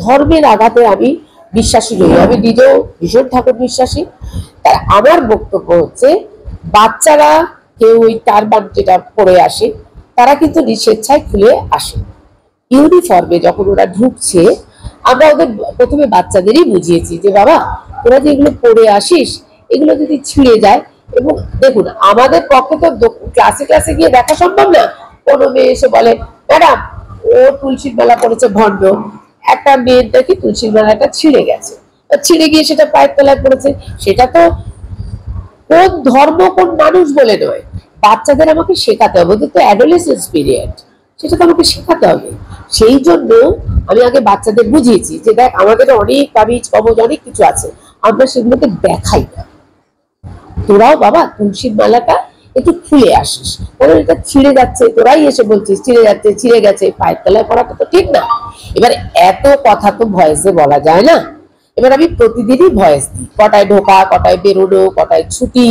ধর্মের আঘাতে আমি বিশ্বাসী নই, আমি নিজেও ভীষণ ঠাকুর বিশ্বাসী। তাই আমার বক্তব্য হচ্ছে বাচ্চারা কেউ ওই টারবান যেটা পরে আসে তারা কিন্তু স্বেচ্ছায় খুলে আসে। ইউনিফর্মে যখন ওরা ঢুকছে আমরা ওদের প্রথমে বাচ্চাদেরই বুঝিয়েছি যে বাবা তোরা যে এগুলো পরে আসিস এগুলো যদি ছিঁড়ে যায়, এবং দেখুন আমাদের পক্ষে তো ক্লাসে ক্লাসে গিয়ে দেখা সম্ভব না। কোনো মেয়ে এসে বলে ম্যাডাম ও তুলসীর মালা পড়েছে ভণ্ড, একটা মেয়ের দেখি তুলসীর মালাটা ছিঁড়ে গেছে, ছিঁড়ে গিয়ে সেটা পায়ের তলায় পড়েছে, সেটা তো কোন ধর্ম কোন মানুষ বলে নয়, বাচ্চাদের আমাকে শেখাতে হবে, ওদের তো অ্যাডোলেসেন্স পিরিয়ড, সেটা তো আমাকে শেখাতে হবে। সেই জন্য আমি আগে বাচ্চাদের বুঝিয়েছি যে দেখ আমাদের অনেক কাবিজ কবজ অনেক কিছু আছে, আমরা সেগুলোকে দেখাই না, তোরাও বাবা তুলসীর মালাটা একটু খুলে আসিস, কারণ এটা ছিঁড়ে যাচ্ছে, তোরাই এসে বলছিস ছিঁড়ে যাচ্ছে ছিঁড়ে গেছে, পায়ের তলায় পড়াটা তো ঠিক না। এবার এত কথা তো ভয়েসে বলা যায় না, এবার আমি প্রতিদিনই ভয়েস দিই, কটায় ঢোকা কটায় বেরোনো কটায় ছুটি।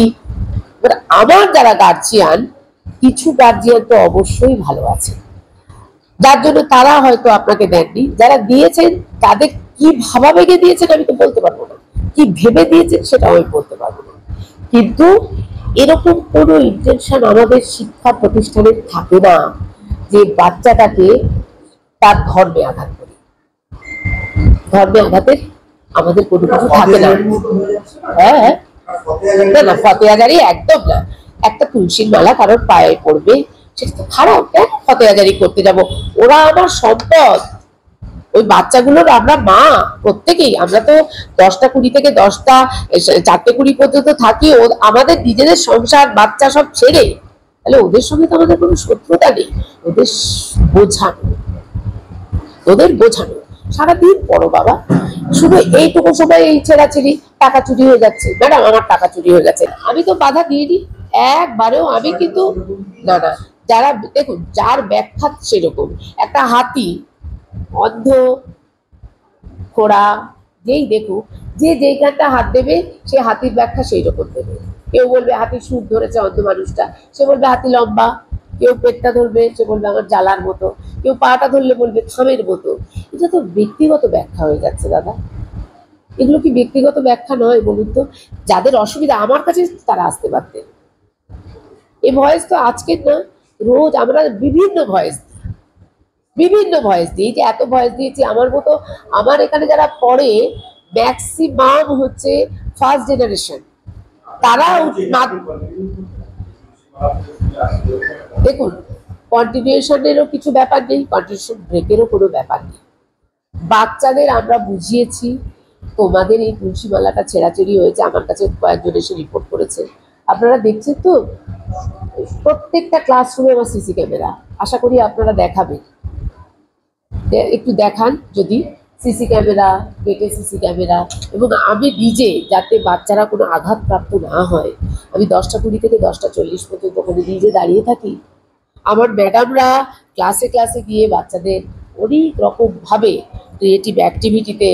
এবার আমার যারা গার্জিয়ান, কিছু গার্জিয়ান তো অবশ্যই ভালো আছে যার জন্য তারা হয়তো আপনাকে দেননি, যারা দিয়েছেন তাদের কি ভাবাবেগে দিয়েছেন আমি তো বলতে পারবো না, কি ভেবে দিয়েছেন সেটাও আমি বলতে পারবো না, কিন্তু এরকম কোনো ইন্টেনশন আমাদের শিক্ষা প্রতিষ্ঠানে থাকে না যে বাচ্চাটাকে তার ধর্মে আঘাত করি। ধর্মে আঘাতের আমাদের কোনো কিছু থাকে না। হ্যাঁ না না ফতেয়াগারি একদম না, একটা তুলসীর মালা কারোর পায়ে পড়বে সেটা তো খারাপ, ফতেয়াগারি করতে যাব, ওরা আমার সম্পদ, ওই বাচ্চাগুলোর আমরা মা প্রত্যেকেই, আমরা তো 10টা 20 থেকে 10টা 4টে 20 পর্যন্ত থাকি, আমাদের নিজেদের সংসার বাচ্চা সব ছেড়ে, তাহলে ওদের সঙ্গে তো আমাদের কোনো শত্রুতা নেই, ওদের বোঝানো, ওদের বোঝানো সারাদিন পড়ো বাবা, শুধু এইটুকু সময় এই ছেঁড়াছিড়ি, টাকা চুরি হয়ে যাচ্ছে ম্যাডাম আমার টাকা চুরি হয়ে গেছে, আমি তো বাধা দিইনি একবারেও, আমি কিন্তু না না, যারা দেখুন যার ব্যাখ্যা সেরকম, একটা হাতি অন্ধ খোড়া যেই দেখুক, যে যেইখানটা হাত দেবে সে হাতির ব্যাখ্যা সেই রকম দেবে। কেউ বলবে হাতি সুর ধরেছে অন্ধ মানুষটা, সে বলবে হাতি লম্বা, কেউ পেটটা ধরবে সে বলবে আমার জ্বালার মতো, কেউ পাটা ধরলে বলবে থামের মতো। এটা তো ব্যক্তিগত ব্যাখ্যা হয়ে যাচ্ছে দাদা, এগুলো কি ব্যক্তিগত ব্যাখ্যা নয় বলুন তো? যাদের অসুবিধা আমার কাছে তারা আসতে পারতেন। এই ভয়েস তো আজকের না, রোজ আমরা বিভিন্ন ভয়েস দিই, যে এত ভয়েস দিয়েছি আমার মতো, আমার এখানে যারা পড়ে ম্যাক্সিমাম হচ্ছে ফার্স্ট জেনারেশন, তারা দেখুন কন্টিনিউশনেরও কিছু ব্যাপার নেই, কন্টিনিউশন ব্রেকেরও কোনো ব্যাপার নেই। বাচ্চাদের আমরা বুঝিয়েছি তোমাদের এই তুলসী মালাটা ছেঁড়াছেড়ি হয়েছে, আমার কাছে কয়েকজন এসে রিপোর্ট করেছে, আপনারা দেখছেন তো প্রত্যেকটা ক্লাসরুমে আমার সিসি ক্যামেরা, আশা করি আপনারা দেখাবেন, একটু দেখান যদি সিসি ক্যামেরা, গেটে সিসি ক্যামেরা, এবং আমি নিজে যাতে বাচ্চারা কোনো আঘাতপ্রাপ্ত না হয়, আমি 10টা 20 থেকে 10টা 40 পর্যন্ত ওখানে নিজে দাঁড়িয়ে থাকি। আমার ম্যাডামরা ক্লাসে ক্লাসে গিয়ে বাচ্চাদের অনেক রকম ভাবে ক্রিয়েটিভ অ্যাক্টিভিটিতে